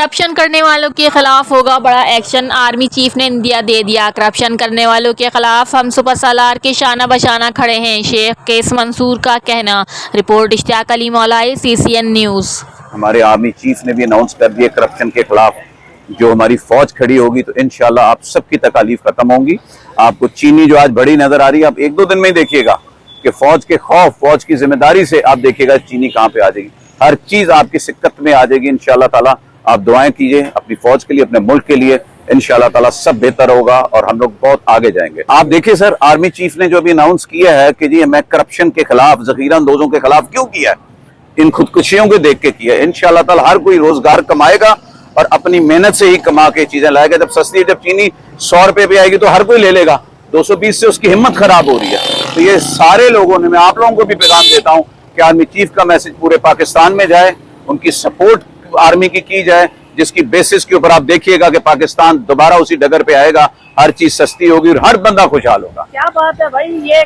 Corruption करने वालों के खिलाफ होगा बड़ा एक्शन, आर्मी चीफ ने इंडिया दे दिया। करप्शन करने वालों के खिलाफ हम सुपर सालार के शाना बशाना खड़े हैं, शेख केस मंसूर का कहना। Report Ishtiaq Ali Maulai, CCN news. हमारे आर्मी चीफ ने भी अनाउंस कर दिया करप्शन के खिलाफ जो हमारी फौज खड़ी होगी तो इंशाल्लाह आप सबकी तकालीफ खत्म होंगी। आपको चीनी जो आज बड़ी नजर आ रही है, आप एक दो दिन में ही देखिएगा कि फौज के खौफ, फौज की जिम्मेदारी से आप देखिएगा चीनी कहाँ पे आ जाएगी। हर चीज आपकी सिक्कत में आ जाएगी इंशाल्लाह ताला। आप दुआएं कीजिए अपनी फौज के लिए, अपने मुल्क के लिए, इंशाल्लाह ताला सब बेहतर होगा और हम लोग बहुत आगे जाएंगे। आप देखिए सर, आर्मी चीफ ने जो भी अनाउंस किया है कि जी मैं करप्शन के खिलाफ, जखीरा अंदोजों के खिलाफ क्यों किया है, इन खुदकुशियों को देख के किया है। इंशाल्लाह ताला हर कोई रोजगार कमाएगा और अपनी मेहनत से ही कमा के चीजें लाएगा। जब सस्ती, जब चीनी 100 रुपए पे आएगी तो हर कोई ले लेगा, 220 से उसकी हिम्मत खराब हो रही है। तो ये सारे लोगों ने, मैं आप लोगों को भी पैगाम देता हूं कि आर्मी चीफ का मैसेज पूरे पाकिस्तान में जाए, उनकी सपोर्ट आर्मी की जाए, जिसकी बेसिस के ऊपर आप देखिएगा कि पाकिस्तान दोबारा उसी डगर पे आएगा, हर चीज सस्ती होगी और हर बंदा खुशहाल होगा। क्या बात है भाई, ये